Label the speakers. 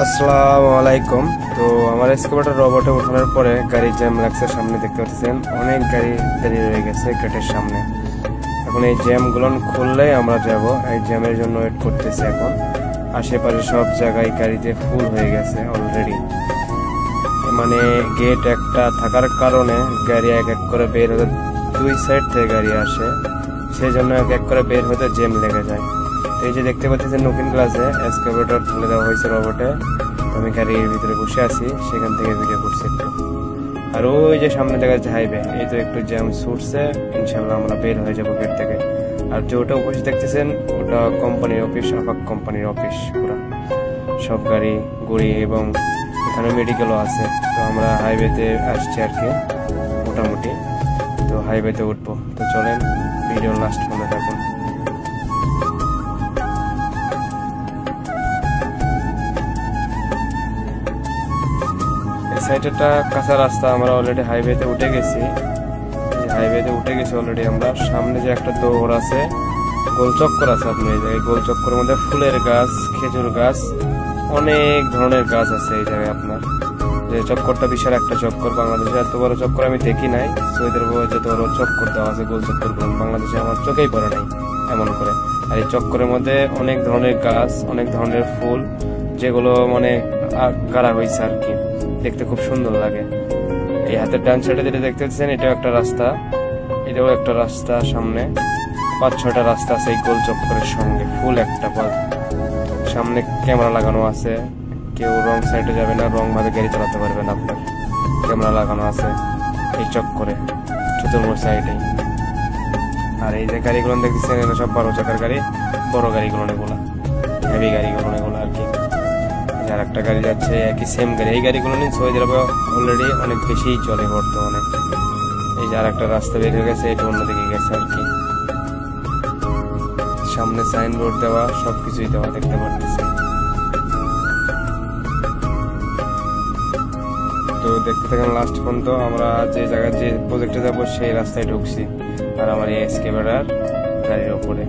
Speaker 1: আসসালামু আলাইকুম। তো আমার এক্সকাভেটর রোবটে ওঠানোর পরে গাড়ি জ্যাম লাগছে। সামনে দেখতে পাচ্ছেন অনেক গাড়ি দাঁড়িয়ে রয়ে গেছে গেটের সামনে। এখন এই জ্যামগুলো খুললেই আমরা যাব। এই জ্যামের জন্য ওয়েট করতেছি। এখন আশেপাশে সব জায়গায় গাড়িতে ফুল হয়ে গেছে অলরেডি। মানে গেট একটা থাকার কারণে গাড়ি এক এক করে বের হতে, দুই সাইড থেকে গাড়ি আসে, সেই জন্য এক এক করে বের হতে জ্যাম লেগে যায়। এই যে দেখতে পাচ্ছেন নতুন ক্লাসে এক্সকাভেটর তুলে দেওয়া হয়েছে রোবটে। আমি গাড়ির ভিতরে বসে আছি, সেখান থেকে ভিডিও করছি একটু। আর ওই যে সামনে দেখা যাচ্ছে হাইওয়ে, এই তো একটু জ্যাম ছুটছে, ইনশাল্লাহ আমরা বের হয়ে যাবো গেট থেকে। আর যে ওটা অফিস দেখতেছেন ওটা কোম্পানির অফিস, আফাক কোম্পানির অফিস। পুরা সব গাড়ি গুড়ি এবং এখানে মেডিকেলও আছে। তো আমরা হাইওয়েতে আসছি আর কি মোটামুটি। তো হাইওয়েতে উঠবো। তো চলেন ভিডিও লাস্ট পর্যন্ত থাকুন। সাইডটা কাঁচা রাস্তা, আমরা অলরেডি হাইওয়েতে উঠে গেছি। অলরেডি আমরা। সামনে যে একটা দৌড় আছে, গোল চক্কর আছে, আপনি এই জায়গায় গোল চক্করের মধ্যে ফুলের গাছ, খেজুর গাছ, অনেক ধরনের গাছ আছে এই জায়গায় আপনার। যে চক্করটা বিশাল একটা চক্কর, বাংলাদেশে এত বড় চক্কর আমি দেখি নাই। সৌদি আরবে যত বড় চক্কর দেওয়া আছে, গোল চক্কর বাংলাদেশে আমার চোখেই পড়ে নাই এমন করে। আর এই চক্করের মধ্যে অনেক ধরনের গাছ, অনেক ধরনের ফুল, যেগুলো মানে গাড়া হয়েছে আর কি, দেখতে খুব সুন্দর লাগে। এই হাতের ডান সাইডে যেটা দেখতে পাচ্ছেন এটাও একটা রাস্তা, এটাও একটা রাস্তা। সামনে 5-6টা রাস্তা আছে এই গোল চক্করের সঙ্গে। ফুল একটা পথ, সামনে ক্যামেরা লাগানো আছে। কেউ রং সাইডে যাবে না, রং ভাবে গাড়ি চালাতে পারবে না। আপনার ক্যামেরা লাগানো আছে এই চক্করে চতুর্মুখ সাইডে। আর এই যে গাড়িগুলো দেখতেছেন এগুলো সব 12 চাকার গাড়ি, বড় গাড়িগুলো এগুলা, হেভি গাড়িগুলো এগুলো আর কি। আর একটা গাড়ি যাচ্ছে একই সেম গাড়ি। এই গাড়িগুলো নিয়ে সৌদি আরবে অলরেডি অনেক বেশি চলে বর্তমানে। এই যে আর একটা রাস্তা বের হয়ে গেছে, এটা অন্যদিকে গেছে আর কি। সামনে সাইনবোর্ড দেওয়া, সবকিছুই দেওয়া দেখতে পাচ্ছি। তো দেখতে থাকেন লাস্ট পর্যন্ত। আমরা যে জায়গায় যে প্রজেক্টে যাবো সেই রাস্তায় ঢুকছি, আর আমার এই এক্সকাভেটর গাড়ির উপরে।